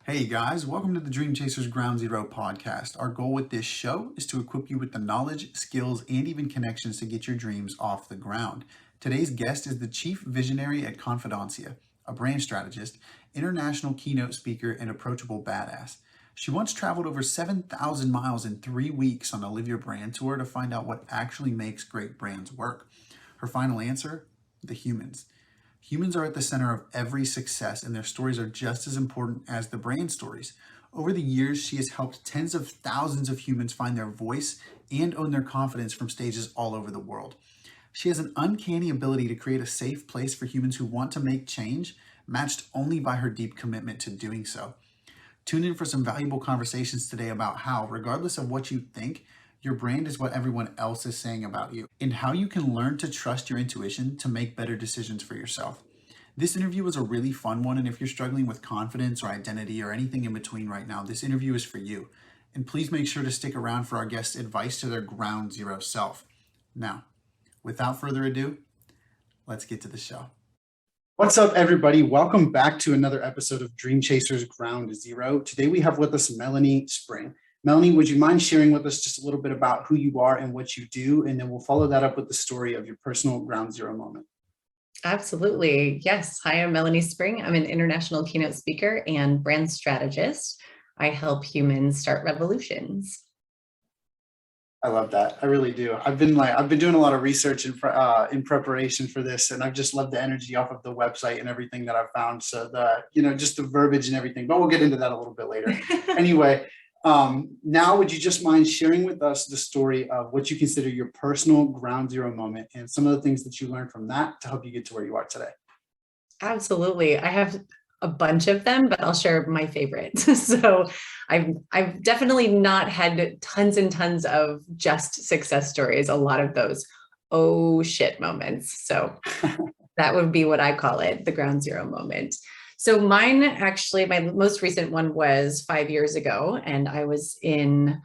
Hey guys, welcome to the Dream Chasers Ground Zero podcast. Our goal with this show is to equip you with the knowledge, skills, and even connections to get your dreams off the ground. Today's guest is the chief visionary at Confidancia, a brand strategist, international keynote speaker, and approachable badass. She once traveled over 7,000 miles in 3 weeks on a Live Your Brand tour to find out what actually makes great brands work. Her final answer? The humans. Humans are at the center of every success, and their stories are just as important as the brand stories. Over the years, she has helped tens of thousands of humans find their voice and own their confidence from stages all over the world. She has an uncanny ability to create a safe place for humans who want to make change, matched only by her deep commitment to doing so. Tune in for some valuable conversations today about how, regardless of what you think, your brand is what everyone else is saying about you, and how you can learn to trust your intuition to make better decisions for yourself. This interview was a really fun one, and if you're struggling with confidence or identity or anything in between right now, this interview is for you. And please make sure to stick around for our guest's advice to their ground zero self. Now, without further ado, let's get to the show. What's up, everybody? Welcome back to another episode of Dream Chasers Ground Zero. Today we have with us Melanie Spring. Melanie, would you mind sharing with us just a little bit about who you are and what you do? And then we'll follow that up with the story of your personal ground zero moment. Absolutely. Yes. Hi, I'm Melanie Spring. I'm an international keynote speaker and brand strategist. I help humans start revolutions. I love that. I really do. I've been doing a lot of research in preparation for this, and I've just loved the energy off of the website and everything that I've found. So just the verbiage and everything, but we'll get into that a little bit later. Anyway, now would you just mind sharing with us the story of what you consider your personal ground zero moment and some of the things that you learned from that to help you get to where you are today? Absolutely. I have a bunch of them, but I'll share my favorite. So I've definitely not had tons and tons of just success stories, a lot of those oh shit moments. So that would be what I call it, the ground zero moment. So mine, actually, my most recent one was 5 years ago, and I was in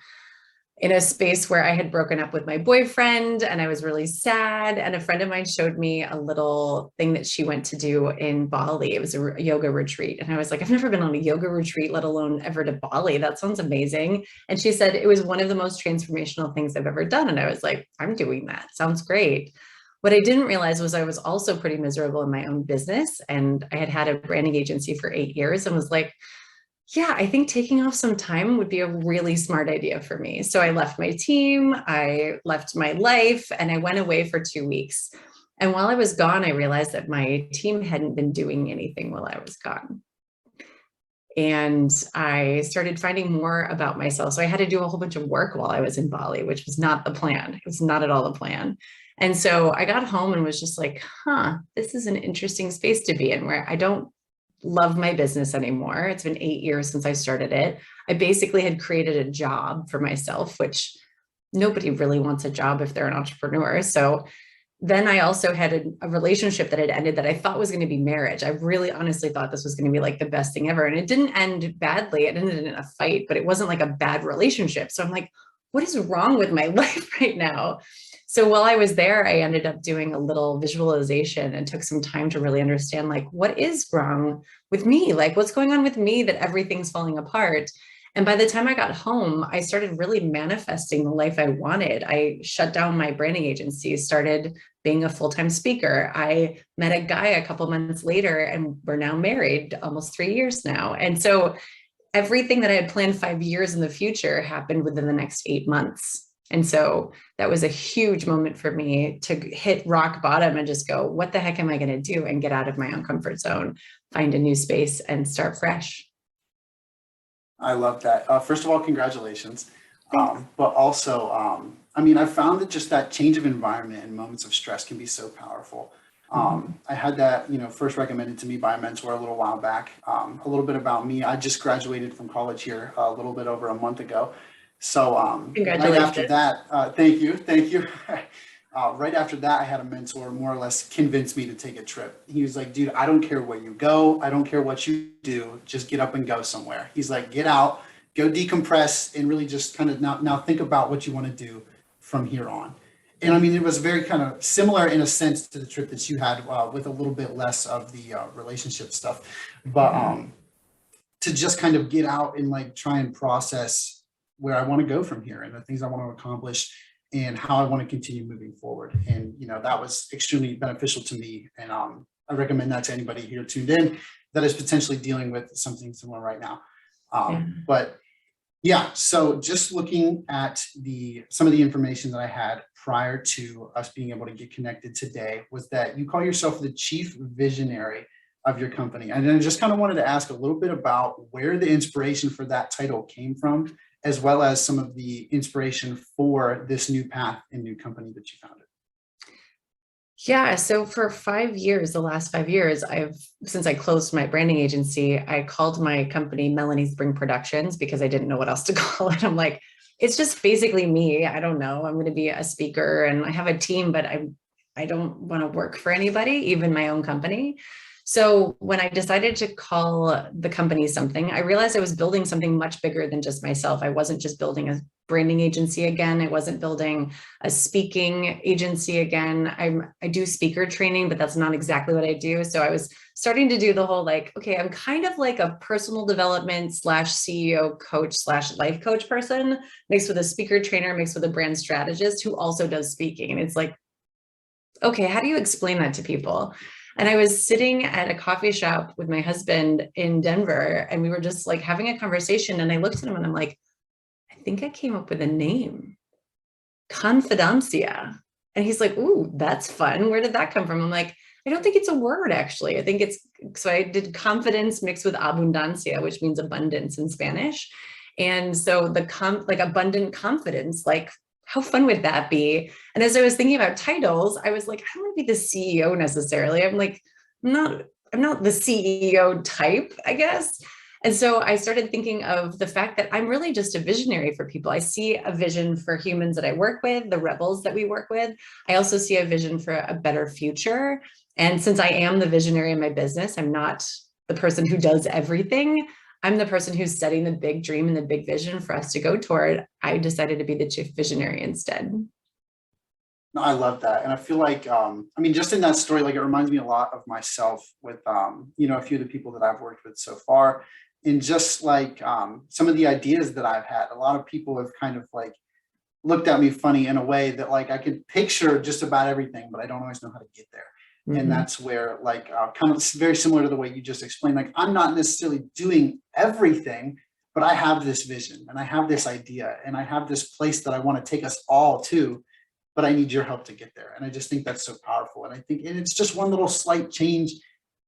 a space where I had broken up with my boyfriend and I was really sad. And a friend of mine showed me a little thing that she went to do in Bali. It was a yoga retreat. And I was like, I've never been on a yoga retreat, let alone ever to Bali. That sounds amazing. And she said it was one of the most transformational things I've ever done. And I was like, I'm doing that. Sounds great. What I didn't realize was I was also pretty miserable in my own business. And I had had a branding agency for 8 years and was like, yeah, I think taking off some time would be a really smart idea for me. So I left my team, I left my life, and I went away for 2 weeks. And while I was gone, I realized that my team hadn't been doing anything while I was gone. And I started finding more about myself. So I had to do a whole bunch of work while I was in Bali, which was not the plan. It was not at all the plan. And so I got home and was just like, this is an interesting space to be in where I don't love my business anymore. It's been 8 years since I started it. I basically had created a job for myself, which nobody really wants a job if they're an entrepreneur. So then I also had a relationship that had ended that I thought was going to be marriage. I really honestly thought this was going to be like the best thing ever. And it didn't end badly. It ended in a fight, but it wasn't like a bad relationship. So I'm like, what is wrong with my life right now? So while I was there, I ended up doing a little visualization and took some time to really understand, like, what is wrong with me? Like, what's going on with me that everything's falling apart? And by the time I got home, I started really manifesting the life I wanted. I shut down my branding agency, started being a full-time speaker. I met a guy a couple months later, and we're now married almost 3 years now. And so everything that I had planned 5 years in the future happened within the next 8 months. And so that was a huge moment for me to hit rock bottom and just go, what the heck am I going to do? And get out of my own comfort zone, find a new space and start fresh. I love that. First of all, congratulations. But also, I found that just that change of environment and moments of stress can be so powerful. I had that, first recommended to me by a mentor a little while back. A little bit about me. I just graduated from college here a little bit over a month ago. So right after that, thank you. Right after that, I had a mentor more or less convince me to take a trip. He was like, dude, I don't care where you go. I don't care what you do. Just get up and go somewhere. He's like, get out, go decompress, and really just kind of now think about what you want to do from here on. And it was very kind of similar in a sense to the trip that you had with a little bit less of the relationship stuff. But to just kind of get out and like try and process where I want to go from here and the things I want to accomplish and how I want to continue moving forward. And, that was extremely beneficial to me. And I recommend that to anybody here tuned in that is potentially dealing with something similar right now. But yeah, so just looking at some of the information that I had prior to us being able to get connected today was that you call yourself the chief visionary of your company. And then I just kind of wanted to ask a little bit about where the inspiration for that title came from, as well as some of the inspiration for this new path and new company that you founded. Yeah. So for 5 years, the last 5 years, since I closed my branding agency, I called my company Melanie Spring Productions because I didn't know what else to call it. I'm like, it's just basically me. I don't know. I'm going to be a speaker and I have a team, but I don't want to work for anybody, even my own company. So when I decided to call the company something, I realized I was building something much bigger than just myself. I wasn't just building a branding agency again. I wasn't building a speaking agency again. I do speaker training, but that's not exactly what I do. So I was starting to do the whole okay, I'm kind of like a personal development / CEO coach / life coach person mixed with a speaker trainer, mixed with a brand strategist who also does speaking. And it's like, okay, how do you explain that to people? And I was sitting at a coffee shop with my husband in Denver, and we were just having a conversation. And I looked at him and I'm like, I think I came up with a name, Confidancia. And he's like, ooh, that's fun. Where did that come from? I'm like, I don't think it's a word, actually. I think so I did confidence mixed with abundancia, which means abundance in Spanish. And so abundant confidence, how fun would that be? And as I was thinking about titles, I was like, I don't want to be the CEO necessarily. I'm not the CEO type, I guess. And so I started thinking of the fact that I'm really just a visionary for people. I see a vision for humans that I work with, the rebels that we work with. I also see a vision for a better future. And since I am the visionary in my business, I'm not the person who does everything. I'm the person who's setting the big dream and the big vision for us to go toward. I decided to be the chief visionary instead. No, I love that. And I feel like, just in that story, it reminds me a lot of myself with, a few of the people that I've worked with so far. And just some of the ideas that I've had, a lot of people have kind of looked at me funny in a way that I could picture just about everything, but I don't always know how to get there. Mm-hmm. And that's where kind of very similar to the way you just explained, I'm not necessarily doing everything, but I have this vision and I have this idea and I have this place that I want to take us all to, but I need your help to get there. And I just think that's so powerful. And I think it's just one little slight change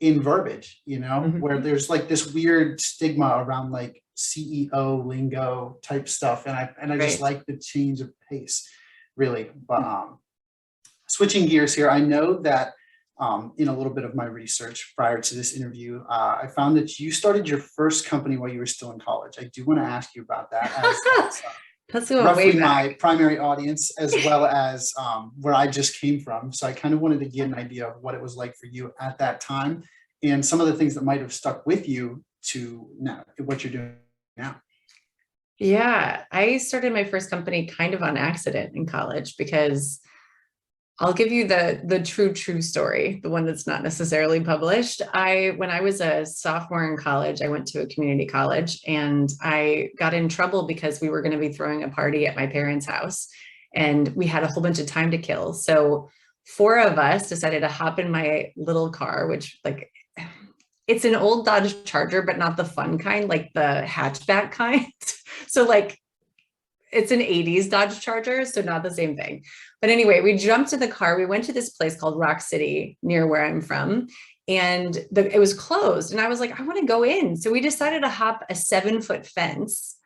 in verbiage, mm-hmm. where there's this weird stigma around CEO lingo type stuff. And I just like the change of pace, really. But switching gears here, I know that in a little bit of my research prior to this interview, I found that you started your first company while you were still in college. I do want to ask you about that as that's roughly my primary audience, as well as where I just came from. So I kind of wanted to get an idea of what it was like for you at that time and some of the things that might have stuck with you to now, what you're doing now. Yeah, I started my first company kind of on accident in college because I'll give you the true story, the one that's not necessarily published. When I was a sophomore in college, I went to a community college and I got in trouble because we were going to be throwing a party at my parents' house and we had a whole bunch of time to kill. So 4 of us decided to hop in my little car, which it's an old Dodge Charger, but not the fun kind, the hatchback kind. So it's an 80s Dodge Charger, so not the same thing. But anyway, we jumped in the car. We went to this place called Rock City near where I'm from, and it was closed. And I was like, I want to go in. So we decided to hop a 7-foot fence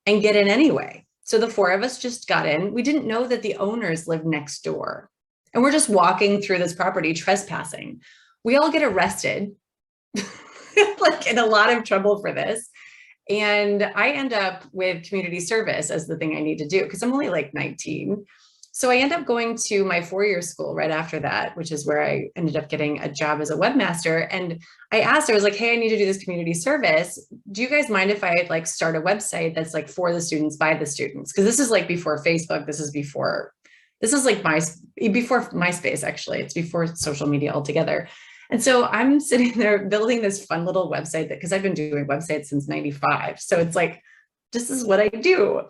and get in anyway. So the 4 of us just got in. We didn't know that the owners lived next door. And we're just walking through this property, trespassing. We all get arrested, in a lot of trouble for this. And I end up with community service as the thing I need to do because I'm only 19. So I end up going to my 4-year school right after that, which is where I ended up getting a job as a webmaster. And I was like, hey, I need to do this community service. Do you guys mind if I start a website that's for the students, by the students? Because this is before Facebook. This is before MySpace, actually. It's before social media altogether. And so I'm sitting there building this fun little website because I've been doing websites since 95. So it's like, this is what I do.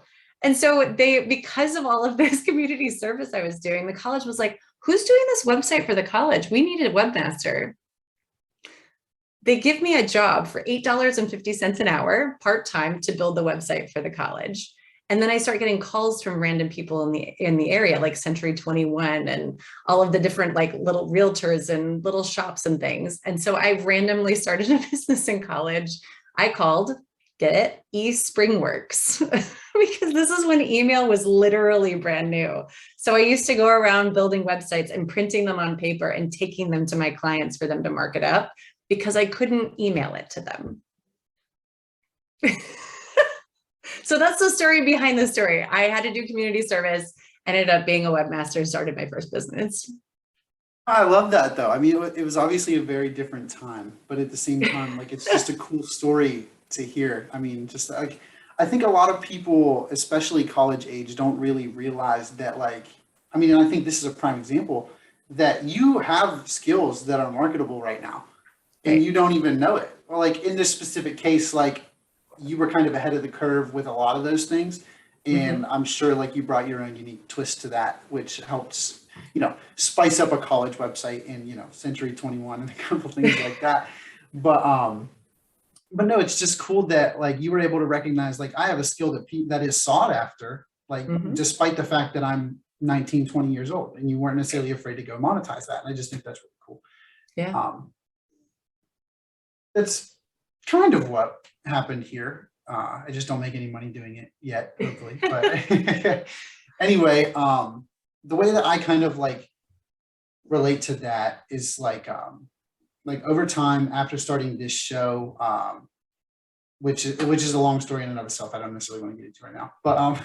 And so because of all of this community service I was doing, the college was like, who's doing this website for the college? We need a webmaster. They give me a job for $8.50 an hour, part-time, to build the website for the college. And then I start getting calls from random people in the area, like Century 21 and all of the different like little realtors and little shops and things. And so I randomly started a business in college. I called, get it, eSpringworks, because this is when email was literally brand new. So I used to go around building websites and printing them on paper and taking them to my clients for them to mark it up because I couldn't email it to them. So that's the story behind the story. I had to do community service, ended up being a webmaster, started my first business. I love that though. I mean, it was obviously a very different time, but at the same time, like, it's just a cool story to hear. I mean, just like, I think a lot of people, especially college age, don't really realize that, like, I mean, and I think this is a prime example that you have skills that are marketable right now and you don't even know it. Or like in this specific case, like, you were kind of ahead of the curve with a lot of those things. And I'm sure like you brought your own unique twist to that, which helps, spice up a college website and, Century 21 and a couple things like that. But no, it's just cool that like you were able to recognize, like, I have a skill that is sought after, like, despite the fact that I'm 19, 20 years old, and you weren't necessarily afraid to go monetize that. And I just think that's really cool. Yeah. That's kind of what happened here. I just don't make any money doing it yet, hopefully. But anyway, the way that I kind of like relate to that is like over time after starting this show, which is a long story in and of itself. I don't necessarily want to get into right now, but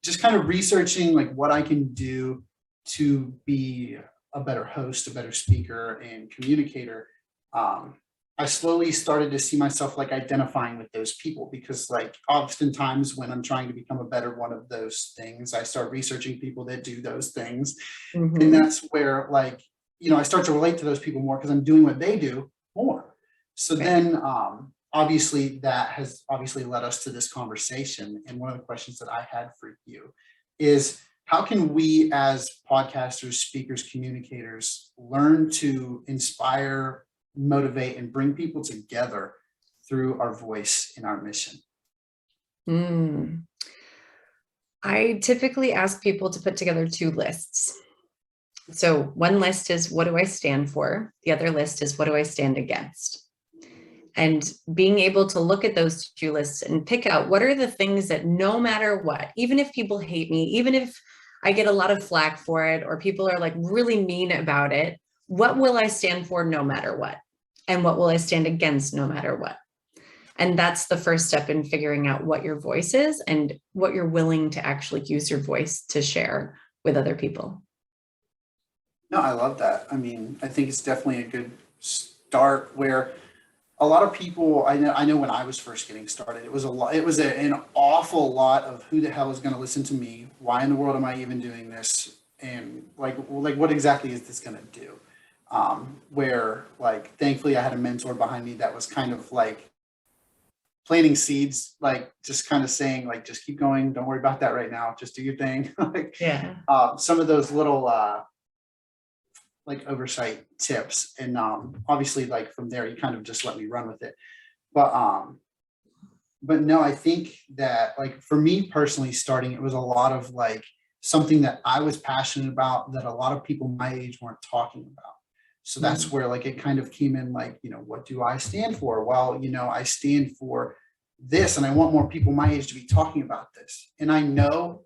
just kind of researching like what I can do to be a better host, a better speaker and communicator. I slowly started to see myself like identifying with those people, because like oftentimes when I'm trying to become a better one of those things, I start researching people that do those things. And that's where like, I start to relate to those people more because I'm doing what they do more. So then obviously that has obviously led us to this conversation. And one of the questions that I had for you is, how can we as podcasters, speakers, communicators learn to inspire, motivate, and bring people together through our voice and our mission? I typically ask people to put together 2 lists. So one list is, what do I stand for? The other list is, what do I stand against? And being able to look at those 2 lists and pick out what are the things that no matter what, even if people hate me, even if I get a lot of flack for it, or people are like really mean about it, what will I stand for no matter what? And what will I stand against no matter what? And that's the first step in figuring out what your voice is and what you're willing to actually use your voice to share with other people. No, I love that. I mean, I think it's definitely a good start where a lot of people, I know when I was first getting started, it was an awful lot of who the hell is going to listen to me? Why in the world am I even doing this? And like what exactly is this going to do? Where like, thankfully I had a mentor behind me that was kind of like planting seeds, like just kind of saying like, just keep going. Don't worry about that right now. Just do your thing. Like, some of those little, like oversight tips. And, obviously like from there, you kind of just let me run with it. But no, I think that like for me personally starting, it was a lot of like something that I was passionate about that a lot of people my age weren't talking about. So that's where like it kind of came in like, what do I stand for? Well, I stand for this and I want more people my age to be talking about this. And I know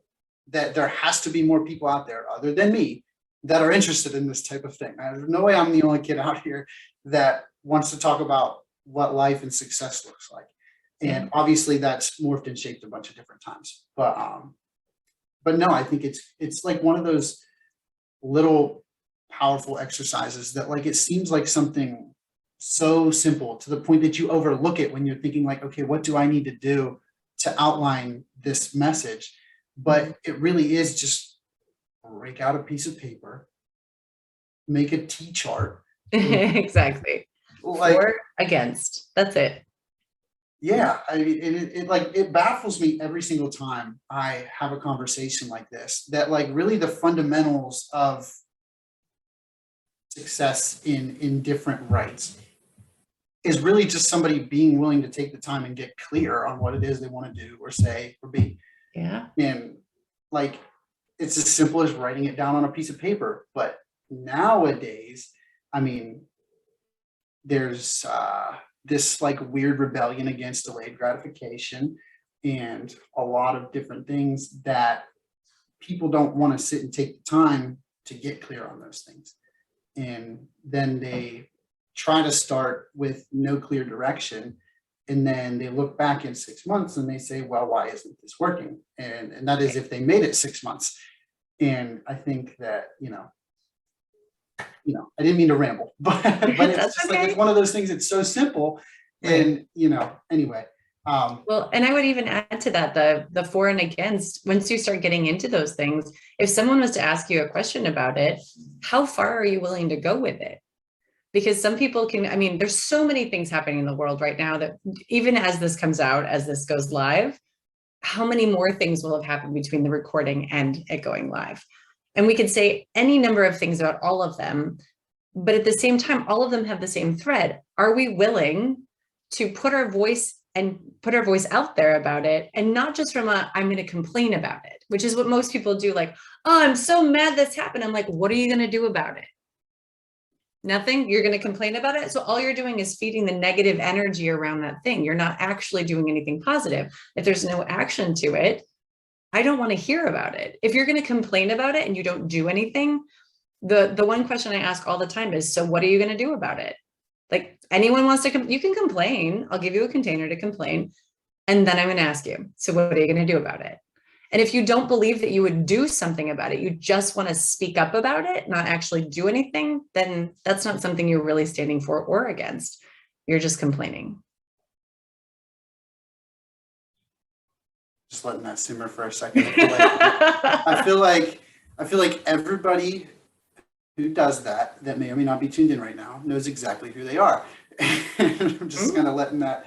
that there has to be more people out there other than me that are interested in this type of thing. There's no way I'm the only kid out here that wants to talk about what life and success looks like. And obviously that's morphed and shaped a bunch of different times. But no, I think it's like one of those little powerful exercises that like, it seems like something so simple to the point that you overlook it when you're thinking like, okay, what do I need to do to outline this message? But it really is just break out a piece of paper, make a T chart, Exactly. Like, For, against. That's it. yeah, I mean, it baffles me every single time I have a conversation like this, that like really the fundamentals of success in different rights is really just somebody being willing to take the time and get clear on what it is they want to do or say or be. Yeah. And like, it's as simple as writing it down on a piece of paper. But nowadays, I mean, there's this like weird rebellion against delayed gratification and a lot of different things that people don't want to sit and take the time to get clear on those things. And then they try to start with no clear direction. And then they look back in 6 months and they say, well, why isn't this working? And that is if they made it 6 months. And I think that, I didn't mean to ramble, but it's just okay. like, it's one of those things. It's so simple. And, anyway. Well, and I would even add to that, the for and against, once you start getting into those things, if someone was to ask you a question about it, how far are you willing to go with it? Because some people there's so many things happening in the world right now that even as this comes out, as this goes live, how many more things will have happened between the recording and it going live? And we could say any number of things about all of them, but at the same time, all of them have the same thread. Are we willing to put our voice out there about it, and not just from I'm going to complain about it, which is what most people do. Like, oh, I'm so mad this happened. I'm like, what are you going to do about it? Nothing. You're going to complain about it. So all you're doing is feeding the negative energy around that thing. You're not actually doing anything positive. If there's no action to it, I don't want to hear about it. If you're going to complain about it and you don't do anything, the one question I ask all the time is, so what are you going to do about it? Like, anyone wants to you can complain. I'll give you a container to complain. And then I'm going to ask you, so what are you going to do about it? And if you don't believe that you would do something about it, you just want to speak up about it, not actually do anything, then that's not something you're really standing for or against. You're just complaining. Just letting that simmer for a second. I feel like everybody who does that may or may not be tuned in right now knows exactly who they are. And I'm just kind of letting that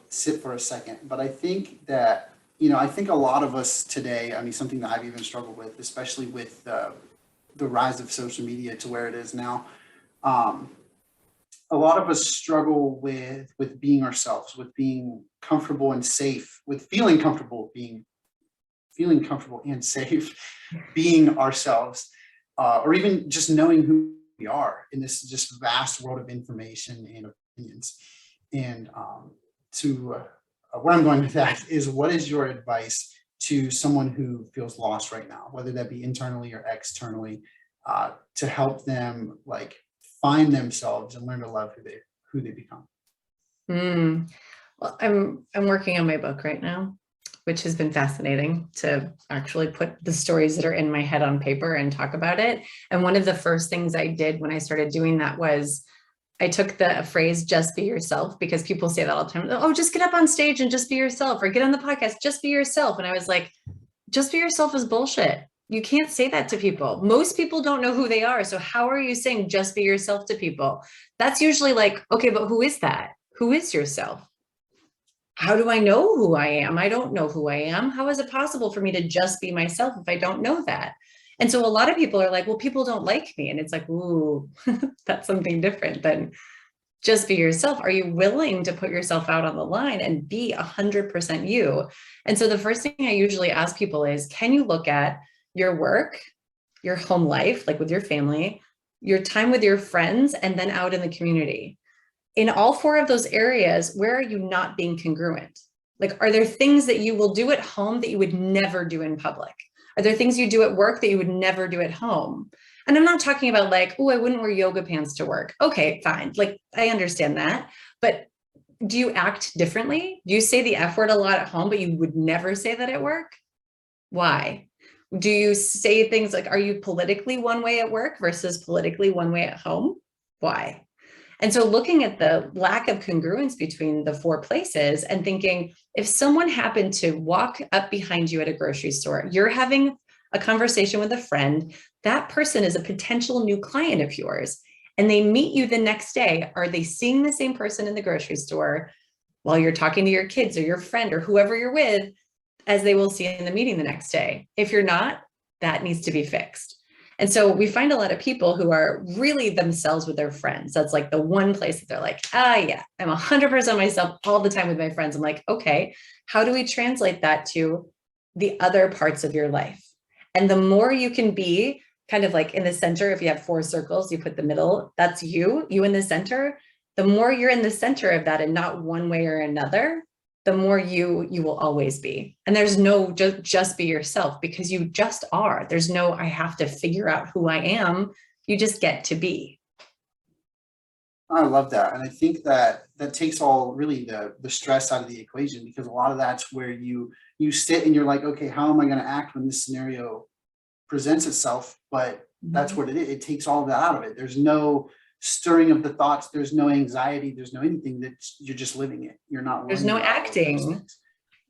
sit for a second. But I think that, I think a lot of us today, something that I've even struggled with, especially with the rise of social media to where it is now, a lot of us struggle with being ourselves, with being comfortable and safe, with feeling comfortable and safe, being ourselves, or even just knowing who we are in this just vast world of information and opinions. And where I'm going with that is, what is your advice to someone who feels lost right now, whether that be internally or externally, to help them like find themselves and learn to love who they become? Well, I'm working on my book right now, which has been fascinating to actually put the stories that are in my head on paper and talk about it. And one of the first things I did when I started doing that was I took the phrase, just be yourself, because people say that all the time. Oh, just get up on stage and just be yourself, or get on the podcast, just be yourself. And I was like, just be yourself is bullshit. You can't say that to people. Most people don't know who they are. So how are you saying just be yourself to people? That's usually like, okay, but who is that? Who is yourself? How do I know who I am? I don't know who I am. How is it possible for me to just be myself if I don't know that? And so a lot of people are like, well, people don't like me. And it's like, ooh, that's something different than just be yourself. Are you willing to put yourself out on the line and be 100% you? And so the first thing I usually ask people is, can you look at your work, your home life, like with your family, your time with your friends, and then out in the community? In all four of those areas, where are you not being congruent? Like, are there things that you will do at home that you would never do in public? Are there things you do at work that you would never do at home? And I'm not talking about like, oh, I wouldn't wear yoga pants to work. Okay, fine. Like, I understand that. But do you act differently? Do you say the F word a lot at home, but you would never say that at work? Why? Do you say things like, are you politically one way at work versus politically one way at home? Why? And so looking at the lack of congruence between the four places and thinking, if someone happened to walk up behind you at a grocery store, you're having a conversation with a friend, that person is a potential new client of yours. and they meet you the next day, are they seeing the same person in the grocery store while you're talking to your kids or your friend or whoever you're with as they will see in the meeting the next day? If you're not, that needs to be fixed. And so we find a lot of people who are really themselves with their friends. That's like the one place that they're like, yeah, I'm 100% myself all the time with my friends. I'm like, okay, how do we translate that to the other parts of your life? And the more you can be kind of like in the center, if you have 4 circles, you put the middle, that's you in the center. The more you're in the center of that and not one way or another, the more you will always be. And there's no just be yourself, because you just are. There's no, I have to figure out who I am. You just get to be. I love that. And I think that takes all really the stress out of the equation, because a lot of that's where you sit and you're like, okay, how am I going to act when this scenario presents itself? But that's what it is. It takes all of that out of it. There's no stirring of the thoughts. There's no anxiety. There's no anything. That you're just living it. You're not. There's no acting.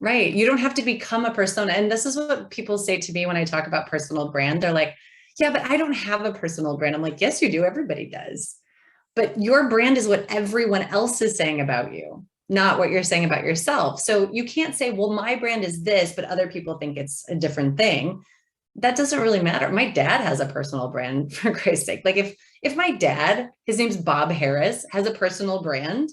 Right. You don't have to become a persona. And this is what people say to me when I talk about personal brand. They're like, yeah, but I don't have a personal brand. I'm like, yes, you do. Everybody does. But your brand is what everyone else is saying about you, not what you're saying about yourself. So you can't say, well, my brand is this, but other people think it's a different thing. That doesn't really matter. My dad has a personal brand, for Christ's sake. Like if my dad, his name's Bob Harris, has a personal brand,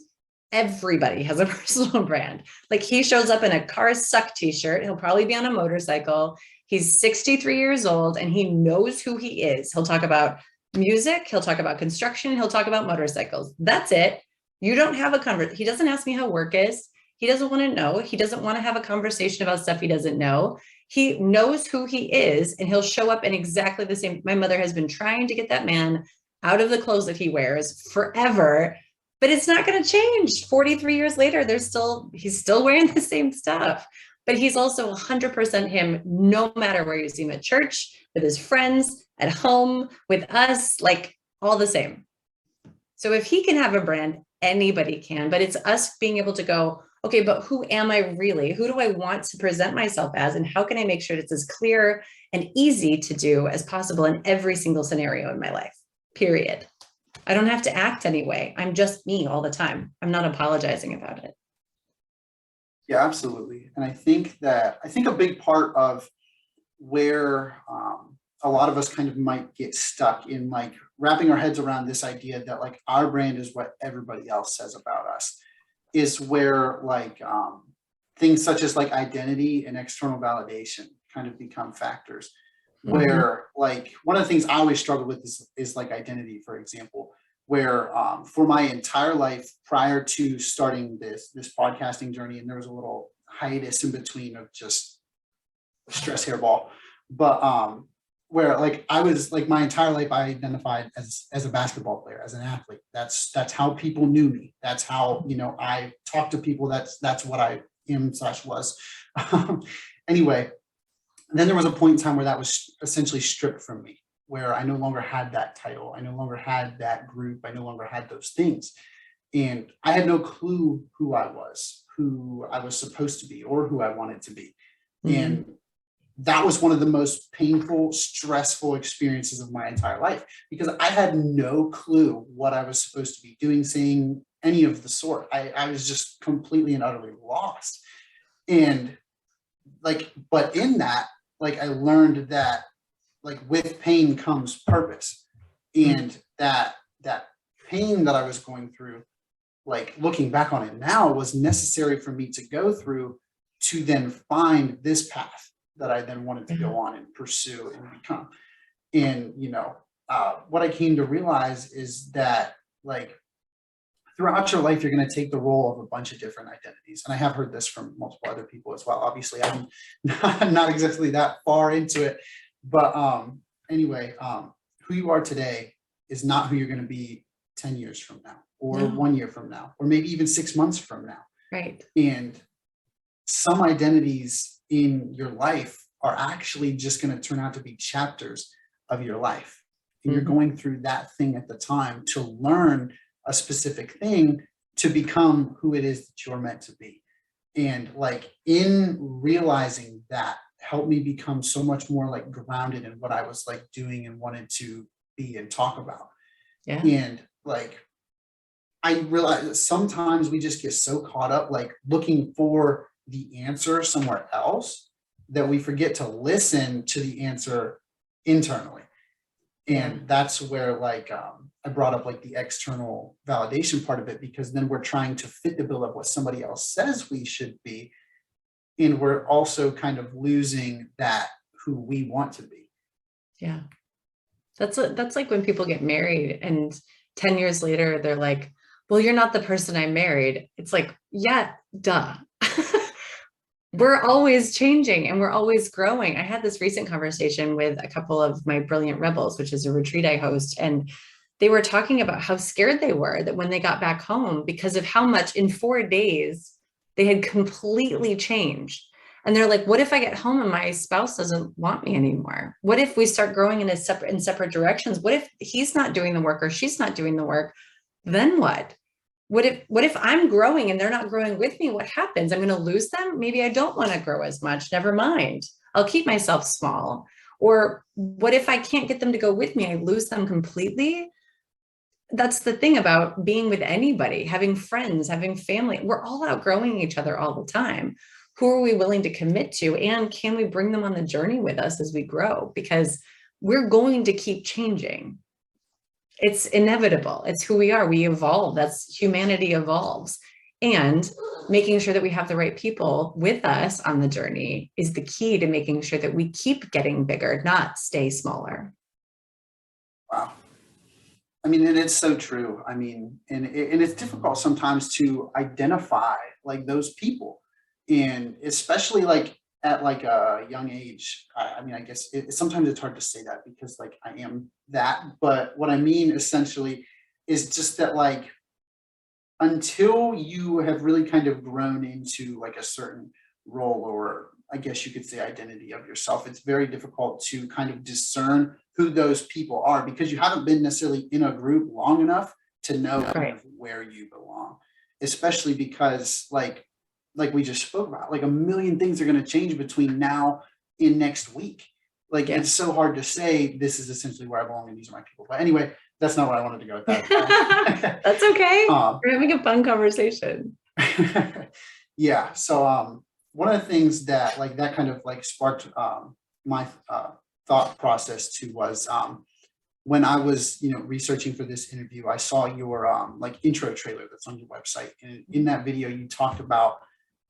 everybody has a personal brand. Like he shows up in a Cars Suck t-shirt. He'll probably be on a motorcycle. He's 63 years old and he knows who he is. He'll talk about music. He'll talk about construction. He'll talk about motorcycles. That's it. You don't have a conversation. He doesn't ask me how work is. He doesn't want to know. He doesn't want to have a conversation about stuff he doesn't know. He knows who he is and he'll show up in exactly the same. My mother has been trying to get that man out of the clothes that he wears forever, but it's not going to change. 43 years later, he's still wearing the same stuff, but he's also 100% him, no matter where you see him, at church, with his friends, at home, with us, like all the same. So if he can have a brand, anybody can, but it's us being able to go, okay, but who am I really? Who do I want to present myself as? And how can I make sure it's as clear and easy to do as possible in every single scenario in my life, period. I don't have to act anyway. I'm just me all the time. I'm not apologizing about it. Yeah, absolutely. And I think a big part of where a lot of us kind of might get stuck in like wrapping our heads around this idea that like our brand is what everybody else says about us, is where like things such as like identity and external validation kind of become factors. Where like one of the things I always struggle with is like identity, for example, where for my entire life prior to starting this podcasting journey, and there was a little hiatus in between of just a stress hairball, but where like I was like my entire life I identified as a basketball player, as an athlete. That's how people knew me. That's how, I talk to people. That's what I am / was. Anyway, then there was a point in time where that was essentially stripped from me, where I no longer had that title. I no longer had that group. I no longer had those things. And I had no clue who I was supposed to be, or who I wanted to be. And that was one of the most painful, stressful experiences of my entire life, because I had no clue what I was supposed to be doing, saying, any of the sort. I was just completely and utterly lost. And like, but in that, like, I learned that like with pain comes purpose, and that pain that I was going through, like looking back on it now, was necessary for me to go through to then find this path that I then wanted to go on and pursue and become. And, what I came to realize is that like throughout your life, you're going to take the role of a bunch of different identities. And I have heard this from multiple other people as well. Obviously, I'm not exactly that far into it, but anyway, who you are today is not who you're going to be 10 years from now, or 1 year from now, or maybe even 6 months from now. Right. And some identities in your life are actually just going to turn out to be chapters of your life. And you're going through that thing at the time to learn a specific thing to become who it is that you're meant to be. And like in realizing that helped me become so much more like grounded in what I was like doing and wanted to be and talk about. Yeah. And like, I realize that sometimes we just get so caught up like looking for the answer somewhere else that we forget to listen to the answer internally. And that's where like I brought up like the external validation part of it, because then we're trying to fit the bill of what somebody else says we should be, and we're also kind of losing that who we want to be. Yeah. That's like when people get married and 10 years later, they're like, well, you're not the person I married. It's like, yeah, duh. We're always changing and we're always growing. I had this recent conversation with a couple of my Brilliant Rebels, which is a retreat I host, and they were talking about how scared they were that when they got back home, because of how much in 4 days they had completely changed. And they're like, what if I get home and my spouse doesn't want me anymore? What if we start growing in separate directions? What if he's not doing the work or she's not doing the work? Then what? What if I'm growing and they're not growing with me? What happens? I'm going to lose them. Maybe I don't want to grow as much. Never mind. I'll keep myself small. Or what if I can't get them to go with me? I lose them completely. That's the thing about being with anybody, having friends, having family. We're all outgrowing each other all the time. Who are we willing to commit to? And can we bring them on the journey with us as we grow? Because we're going to keep changing. It's inevitable. It's who we are. We evolve. That's humanity evolves. And making sure that we have the right people with us on the journey is the key to making sure that we keep getting bigger, not stay smaller. Wow. I mean, and it's so true. I mean, and it's difficult sometimes to identify like those people, and especially like at like a young age. I mean, I guess sometimes it's hard to say that because like I am that, but what I mean essentially is just that like until you have really kind of grown into like a certain role, or I guess you could say identity of yourself, it's very difficult to kind of discern who those people are because you haven't been necessarily in a group long enough to know kind of where you belong, especially because like we just spoke about, like a million things are going to change between now and next week. Like it's so hard to say this is essentially where I belong and these are my people. But anyway, that's not where I wanted to go with that. That's okay. We're having a fun conversation. Yeah. So one of the things that like that kind of like sparked my thought process too was when I was, researching for this interview, I saw your like intro trailer that's on your website. And in that video, you talked about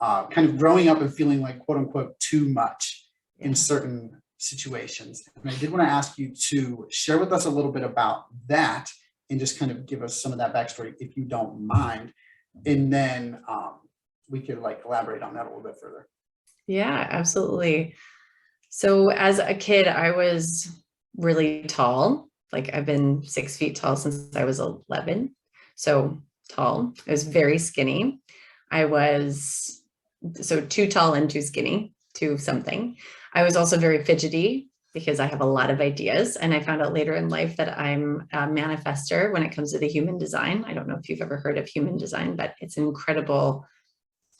kind of growing up and feeling like quote unquote too much in certain situations. And I did want to ask you to share with us a little bit about that and just kind of give us some of that backstory if you don't mind. And then we could like elaborate on that a little bit further. Yeah, absolutely. So as a kid, I was really tall. Like I've been 6 feet tall since I was 11. So tall. I was very skinny. I was too tall and too skinny, too something. I was also very fidgety because I have a lot of ideas. And I found out later in life that I'm a manifester when it comes to the human design. I don't know if you've ever heard of human design, but it's incredible.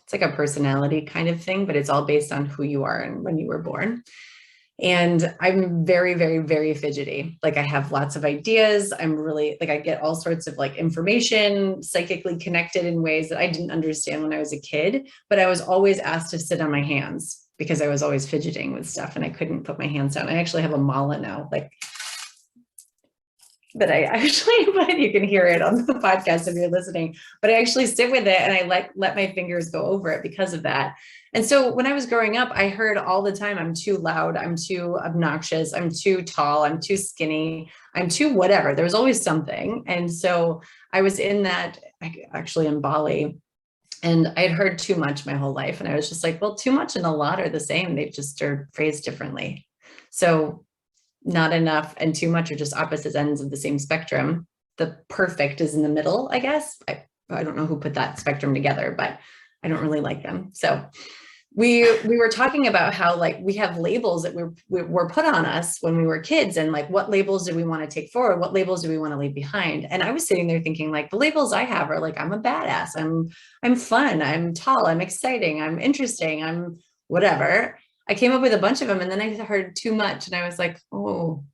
It's like a personality kind of thing, but it's all based on who you are and when you were born. And I'm very, very, very fidgety. Like I have lots of ideas. I'm really like, I get all sorts of like information, psychically connected in ways that I didn't understand when I was a kid, but I was always asked to sit on my hands because I was always fidgeting with stuff and I couldn't put my hands down. I actually have a mala now, but you can hear it on the podcast if you're listening, but I actually sit with it and I let my fingers go over it because of that. And so when I was growing up, I heard all the time, I'm too loud, I'm too obnoxious, I'm too tall, I'm too skinny, I'm too whatever. There was always something. And so I was in that, actually in Bali, and I had heard too much my whole life. And I was just like, well, too much and a lot are the same. They just are phrased differently. So not enough and too much are just opposite ends of the same spectrum. The perfect is in the middle, I guess. I don't know who put that spectrum together, but I don't really like them. So we were talking about how like we have labels that were put on us when we were kids, and like what labels do we want to take forward? What labels do we want to leave behind? And I was sitting there thinking like the labels I have are like, I'm a badass, I'm fun, I'm tall, I'm exciting, I'm interesting, I'm whatever. I came up with a bunch of them and then I heard too much and I was like, oh,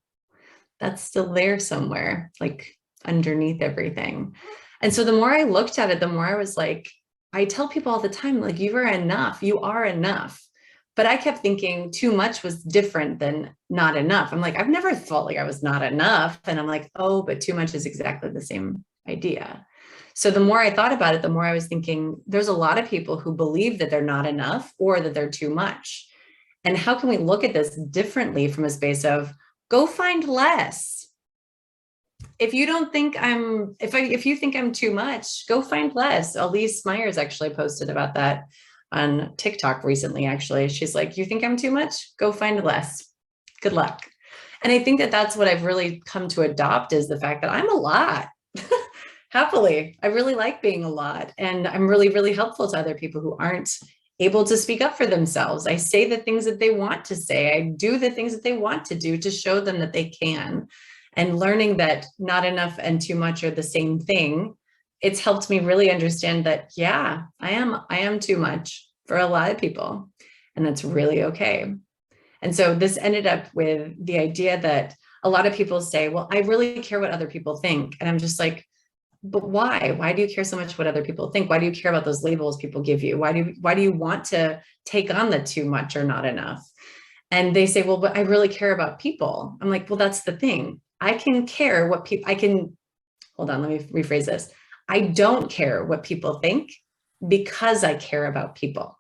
that's still there somewhere. Like underneath everything. And so the more I looked at it, the more I was like, I tell people all the time, like, you are enough, you are enough. But I kept thinking too much was different than not enough. I'm like, I've never felt like I was not enough. And I'm like, oh, but too much is exactly the same idea. So the more I thought about it, the more I was thinking, there's a lot of people who believe that they're not enough or that they're too much. And how can we look at this differently from a space of go find less? If you don't think if you think I'm too much, go find less. Elise Myers actually posted about that on TikTok recently, actually. She's like, you think I'm too much? Go find less. Good luck. And I think that that's what I've really come to adopt, is the fact that I'm a lot. Happily, I really like being a lot. And I'm really, really helpful to other people who aren't able to speak up for themselves. I say the things that they want to say. I do the things that they want to do to show them that they can. And learning that not enough and too much are the same thing, it's helped me really understand that, yeah, I am too much for a lot of people, and that's really okay. And so this ended up with the idea that a lot of people say, well, I really care what other people think. And I'm just like, but why? Why do you care so much what other people think? Why do you care about those labels people give you? Why do you want to take on the too much or not enough? And they say, well, but I really care about people. I'm like, well, that's the thing. I can care what people, hold on, let me rephrase this. I don't care what people think because I care about people.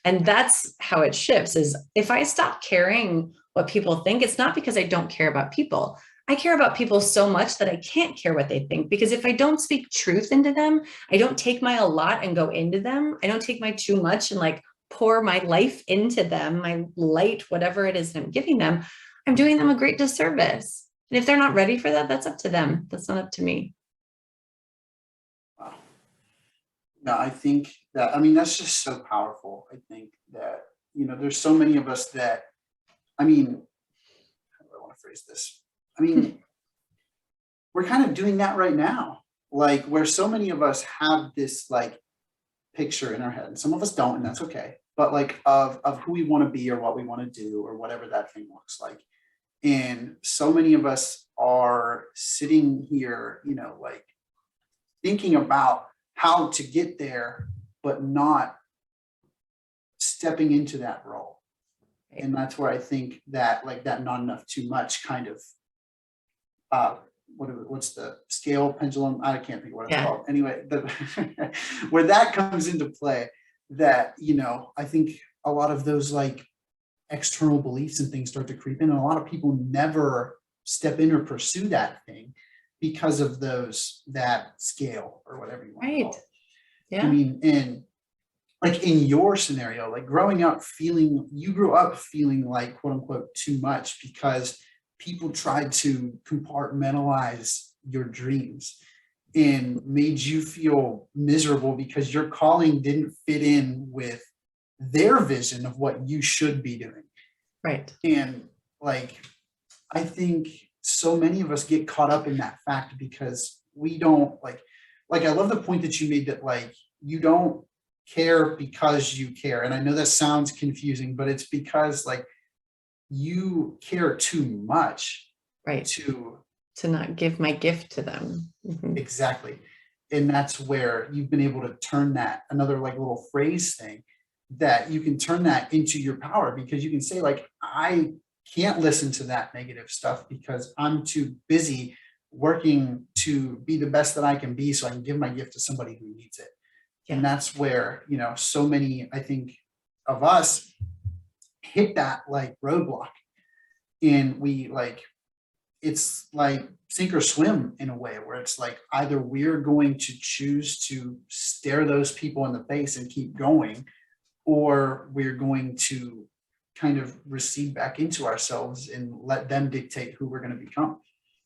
And that's how it shifts, is if I stop caring what people think, it's not because I don't care about people. I care about people so much that I can't care what they think, because if I don't speak truth into them, I don't take my a lot and go into them. I don't take my too much and like pour my life into them, my light, whatever it is that I'm giving them, I'm doing them a great disservice. And if they're not ready for that, that's up to them. That's not up to me. Wow. No, I think that, I mean, that's just so powerful. I think that, there's so many of us that, I mean, how do I want to phrase this? I mean, we're kind of doing that right now, like where so many of us have this like picture in our head, and some of us don't, and that's okay. But like of who we want to be or what we want to do or whatever that thing looks like. And so many of us are sitting here, like thinking about how to get there, but not stepping into that role. And that's where I think that like that not enough, too much kind of, what's the scale pendulum? I can't think of what it's called. Anyway, where that comes into play, that, I think a lot of those like external beliefs and things start to creep in, and a lot of people never step in or pursue that thing because of that scale or whatever you want to call it. Yeah. I mean, and like in your scenario, like you grew up feeling like quote unquote too much because people tried to compartmentalize your dreams and made you feel miserable because your calling didn't fit in with their vision of what you should be doing. Right. And like, I think so many of us get caught up in that fact because we don't like, I love the point that you made that like, you don't care because you care. And I know that sounds confusing, but it's because like you care too much. Right. To not give my gift to them. Mm-hmm. Exactly. And that's where you've been able to turn that, another like little phrase thing, that you can turn that into your power, because you can say like, I can't listen to that negative stuff because I'm too busy working to be the best that I can be so I can give my gift to somebody who needs it. Yeah. And that's where, so many, I think, of us hit that like roadblock, and we like, it's like sink or swim in a way, where it's like either we're going to choose to stare those people in the face and keep going, or we're going to kind of recede back into ourselves and let them dictate who we're going to become.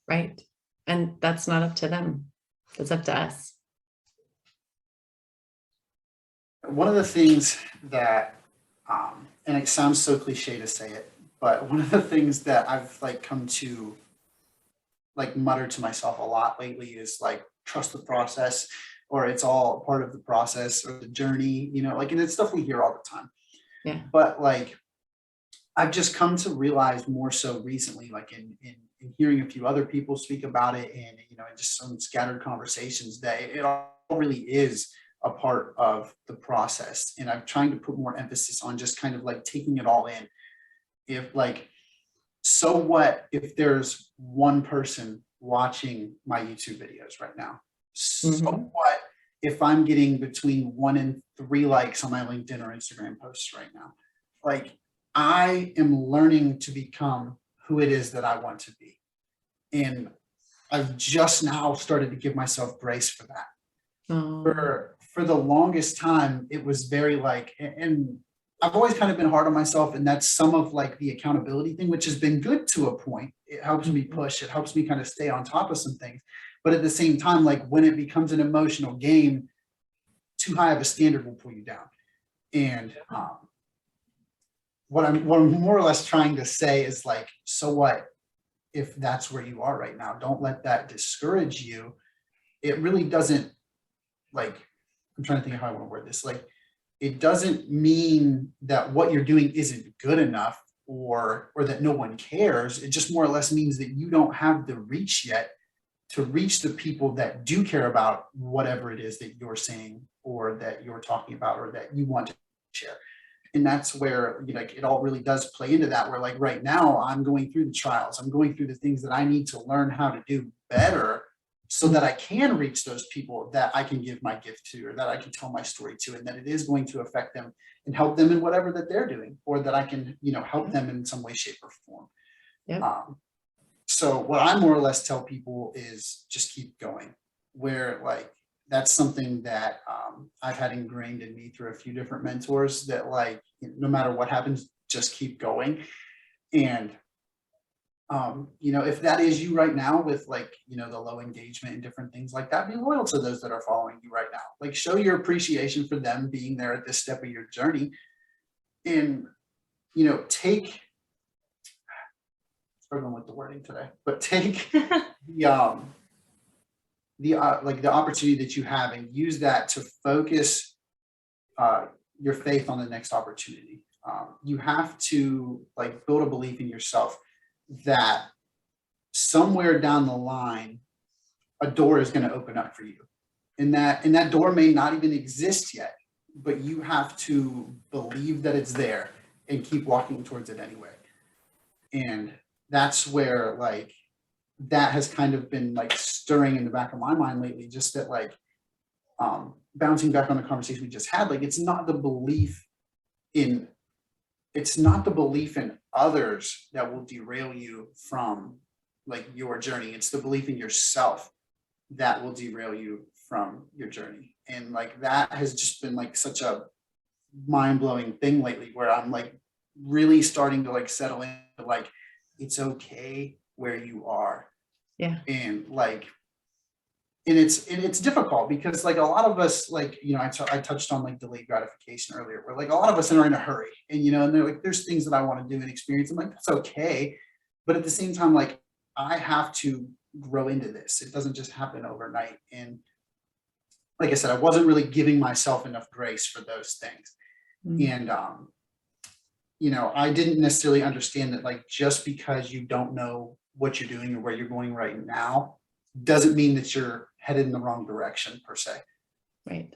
Right. And that's not up to them. It's up to us. One of the things that, and it sounds so cliche to say it, but one of the things that I've like come to like mutter to myself a lot lately is like, trust the process, or it's all part of the process or the journey, like, and it's stuff we hear all the time. Yeah. But like, I've just come to realize more so recently, like in and hearing a few other people speak about it, and just some scattered conversations, that it all really is a part of the process. And I'm trying to put more emphasis on just kind of like taking it all in. If like, so what if there's one person watching my YouTube videos right now? So what if I'm getting between 1 and 3 likes on my LinkedIn or Instagram posts right now? Like, I am learning to become who it is that I want to be. And I've just now started to give myself grace for that. For the longest time, it was very like, and I've always kind of been hard on myself, and that's some of like the accountability thing, which has been good to a point. It helps me push, it helps me kind of stay on top of some things. But at the same time, like when it becomes an emotional game, too high of a standard will pull you down. And what I'm more or less trying to say is like, so what if that's where you are right now? Don't let that discourage you. It really doesn't, like, I'm trying to think of how I want to word this. Like, it doesn't mean that what you're doing isn't good enough, or that no one cares. It just more or less means that you don't have the reach yet to reach the people that do care about whatever it is that you're saying, or that you're talking about, or that you want to share. And that's where like it all really does play into that, where like right now I'm going through the trials, I'm going through the things that I need to learn how to do better, so that I can reach those people that I can give my gift to, or that I can tell my story to, and that it is going to affect them and help them in whatever that they're doing, or that I can, help them in some way, shape, or form. Yep. So what I more or less tell people is just keep going, where like, that's something that I've had ingrained in me through a few different mentors, that like, no matter what happens, just keep going. And if that is you right now with like, the low engagement and different things like that, be loyal to those that are following you right now. Like, show your appreciation for them being there at this step of your journey. And, take, struggling with the wording today, but take the opportunity that you have, and use that to focus your faith on the next opportunity. You have to like build a belief in yourself that somewhere down the line, a door is going to open up for you. And that door may not even exist yet, but you have to believe that it's there and keep walking towards it anyway. And that's where like, that has kind of been like stirring in the back of my mind lately, just that like, bouncing back on the conversation we just had, like, it's not the belief in others that will derail you from like your journey. It's the belief in yourself that will derail you from your journey. And like, that has just been like such a mind-blowing thing lately, where I'm like really starting to like settle in, like, it's okay where you are. Yeah. And like, and it's difficult because like a lot of us, like, I touched on like delayed gratification earlier, where like a lot of us are in a hurry, and and they're like, there's things that I want to do and experience. I'm like, that's okay. But at the same time, like, I have to grow into this. It doesn't just happen overnight. And like I said, I wasn't really giving myself enough grace for those things. And I didn't necessarily understand that like, just because you don't know what you're doing or where you're going right now doesn't mean that you're headed in the wrong direction per se. Right.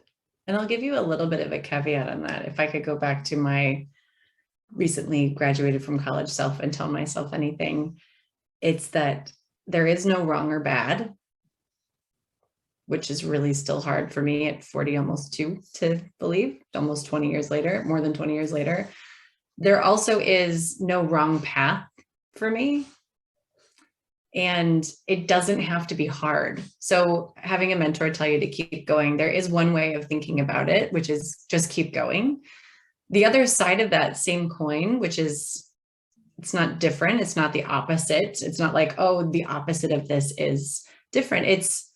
And I'll give you a little bit of a caveat on that. If I could go back to my recently graduated from college self and tell myself anything, it's that there is no wrong or bad, which is really still hard for me at 40, almost 2 to believe, almost 20 years later, more than 20 years later. There also is no wrong path for me. And it doesn't have to be hard. So having a mentor tell you to keep going, there is one way of thinking about it, which is just keep going. The other side of that same coin, which is, it's not different. It's not the opposite. It's not like, oh, the opposite of this is different. It's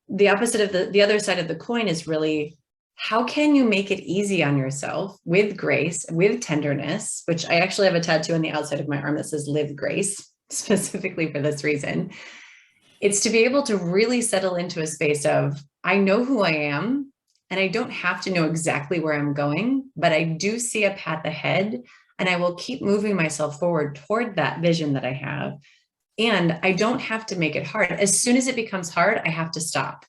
the opposite of the other side of the coin is really, how can you make it easy on yourself with grace, with tenderness, which I actually have a tattoo on the outside of my arm that says live grace, specifically for this reason. It's to be able to really settle into a space of, I know who I am, and I don't have to know exactly where I'm going, but I do see a path ahead, and I will keep moving myself forward toward that vision that I have. And I don't have to make it hard. As soon as it becomes hard, I have to stop.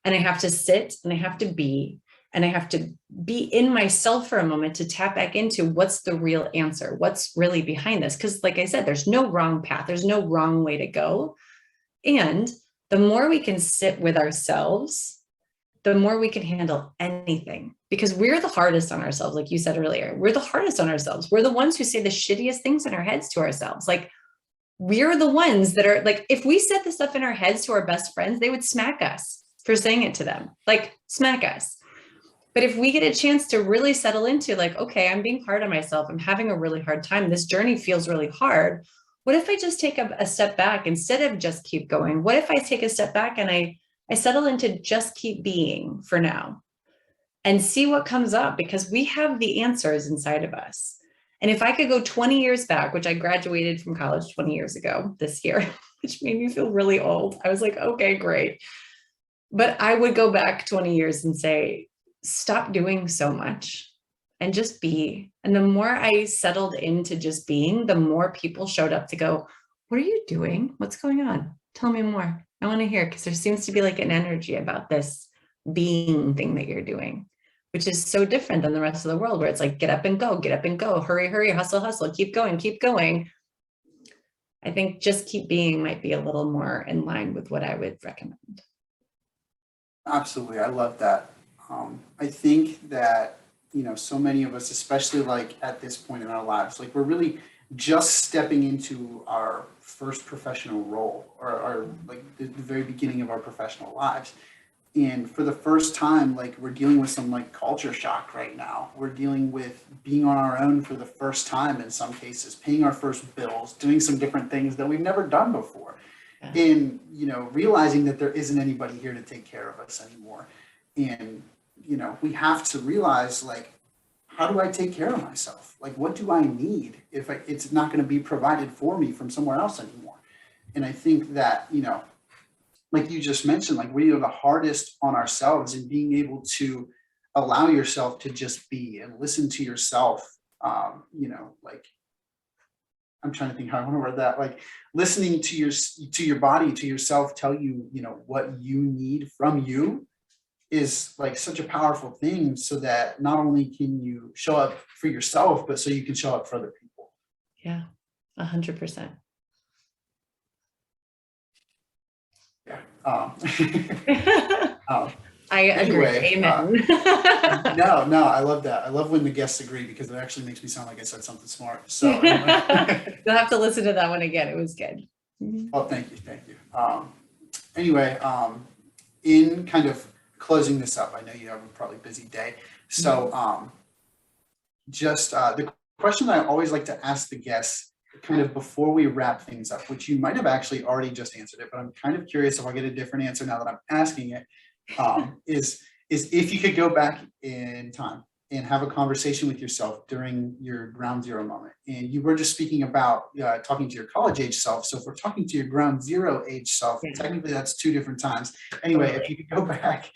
And I have to sit and I have to be, and I have to be in myself for a moment to tap back into what's the real answer, what's really behind this. Because like I said, there's no wrong path, there's no wrong way to go. And the more we can sit with ourselves, the more we can handle anything, because we're the hardest on ourselves. Like you said earlier, we're the hardest on ourselves. We're the ones who say the shittiest things in our heads to ourselves. Like, we're the ones that are like, if we said the stuff in our heads to our best friends, they would smack us for saying it to them, like smack us. But if we get a chance to really settle into like, okay, I'm being hard on myself, I'm having a really hard time, this journey feels really hard. What if I just take a step back instead of just keep going? What if I take a step back and I settle into just keep being for now and see what comes up? Because we have the answers inside of us. And if I could go 20 years back, which I graduated from college 20 years ago this year, which made me feel really old. I was like, okay, great. But I would go back 20 years and say, stop doing so much and just be. And the more I settled into just being, the more people showed up to go, what are you doing? What's going on? Tell me more. I want to hear, because there seems to be like an energy about this being thing that you're doing, which is so different than the rest of the world, where it's like, get up and go, hurry, hurry, hustle, hustle, keep going, keep going. I think just keep being might be a little more in line with what I would recommend. Absolutely. I love that. I think that, so many of us, especially like at this point in our lives, like we're really just stepping into our first professional role, or our like the very beginning of our professional lives. And for the first time, like we're dealing with some like culture shock right now. We're dealing with being on our own for the first time in some cases, paying our first bills, doing some different things that we've never done before. Yeah. And, realizing that there isn't anybody here to take care of us anymore. And, we have to realize, like, how do I take care of myself? Like, what do I need if it's not going to be provided for me from somewhere else anymore? And I think that, like you just mentioned, like we are the hardest on ourselves, and being able to allow yourself to just be and listen to yourself, like I'm trying to think how I want to word that, like listening to your body, to yourself, tell you, what you need from you is like such a powerful thing, so that not only can you show up for yourself, but so you can show up for other people. Yeah, 100%. Yeah. I agree. Anyway, Amen. No, I love that. I love when the guests agree, because it actually makes me sound like I said something smart. So you'll have to listen to that one again. It was good. Oh, thank you. Anyway, in kind of closing this up, I know you have a probably busy day. So just the question that I always like to ask the guests kind of before we wrap things up, which you might have actually already just answered it, but I'm kind of curious if I get a different answer now that I'm asking it, is if you could go back in time and have a conversation with yourself during your ground zero moment. And you were just speaking about talking to your college age self. So if we're talking to your ground zero age self, technically that's two different times. Anyway, if you could go back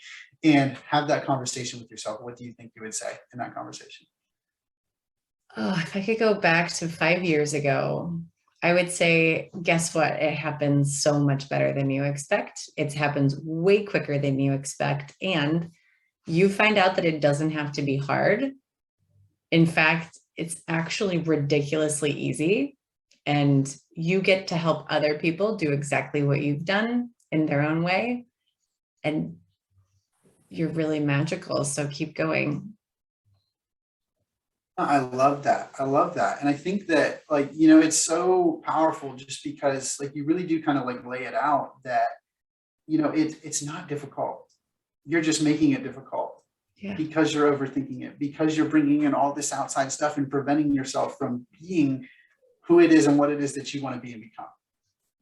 and have that conversation with yourself, what do you think you would say in that conversation? Oh, if I could go back to 5 years ago, I would say, guess what? It happens so much better than you expect. It happens way quicker than you expect. And you find out that it doesn't have to be hard. In fact, it's actually ridiculously easy. And you get to help other people do exactly what you've done in their own way. And you're really magical. So keep going. I love that. And I think that, like, it's so powerful, just because like you really do kind of like lay it out that, it's not difficult. You're just making it difficult because you're overthinking it, because you're bringing in all this outside stuff and preventing yourself from being who it is and what it is that you want to be and become.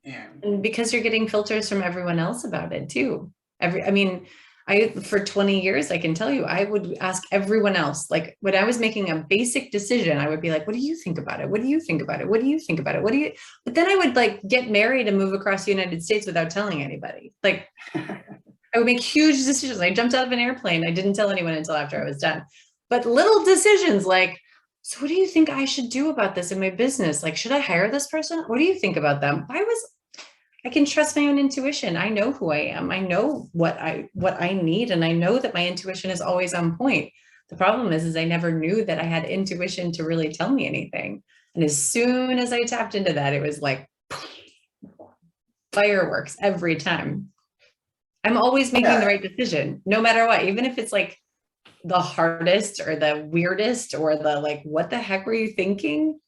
And because you're getting filters from everyone else about it too. For 20 years, I can tell you, I would ask everyone else, like when I was making a basic decision, I would be like, what do you think about it? What do you think about it? What do you think about it? But then I would like get married and move across the United States without telling anybody. Like I would make huge decisions. I jumped out of an airplane. I didn't tell anyone until after I was done. But little decisions like so what do you think I should do about this in my business? Like, should I hire this person? What do you think about them? I can trust my own intuition. I know who I am. I know what I need. And I know that my intuition is always on point. The problem is I never knew that I had intuition to really tell me anything. And as soon as I tapped into that, it was like fireworks every time. I'm always making the right decision, no matter what, even if it's like the hardest or the weirdest or the like, what the heck were you thinking?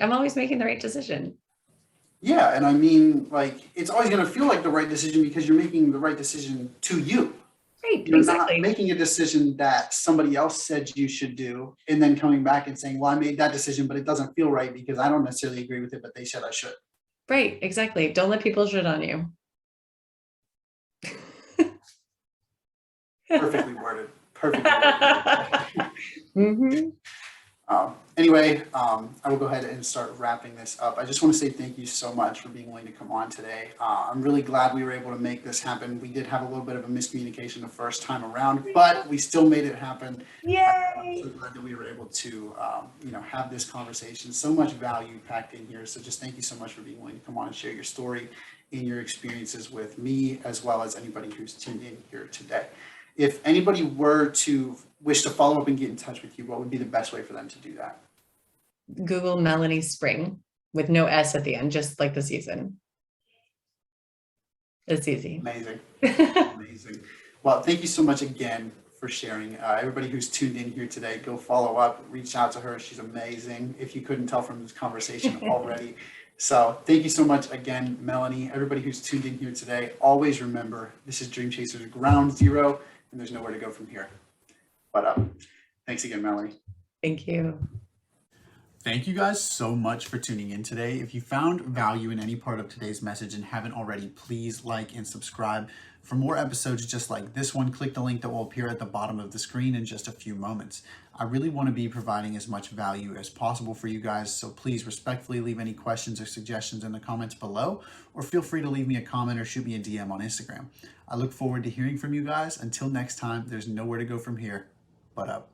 I'm always making the right decision. Yeah, and I mean, like, it's always going to feel like the right decision because you're making the right decision to you. Right, You're exactly. not making a decision that somebody else said you should do and then coming back and saying, well, I made that decision, but it doesn't feel right because I don't necessarily agree with it, but they said I should. Right, exactly. Don't let people shit on you. Perfectly worded. Perfectly worded. Mm-hmm. Anyway, I will go ahead and start wrapping this up. I just want to say thank you so much for being willing to come on today. I'm really glad we were able to make this happen. We did have a little bit of a miscommunication the first time around, but we still made it happen. Yay! I'm so glad that we were able to, have this conversation. So much value packed in here. So just thank you so much for being willing to come on and share your story and your experiences with me, as well as anybody who's tuned in here today. If anybody were to wish to follow up and get in touch with you, what would be the best way for them to do that? Google Melanie Spring with no S at the end, just like the season. It's easy. Amazing. Amazing. Well, thank you so much again for sharing. Everybody who's tuned in here today, go follow up, reach out to her. She's amazing, if you couldn't tell from this conversation already. So thank you so much again, Melanie. Everybody who's tuned in here today, always remember, this is Dream Chasers Ground Zero, and there's nowhere to go from here. But thanks again, Melanie. Thank you. Thank you guys so much for tuning in today. If you found value in any part of today's message and haven't already, please like and subscribe. For more episodes just like this one, click the link that will appear at the bottom of the screen in just a few moments. I really want to be providing as much value as possible for you guys, so please respectfully leave any questions or suggestions in the comments below, or feel free to leave me a comment or shoot me a DM on Instagram. I look forward to hearing from you guys. Until next time, there's nowhere to go from here but up.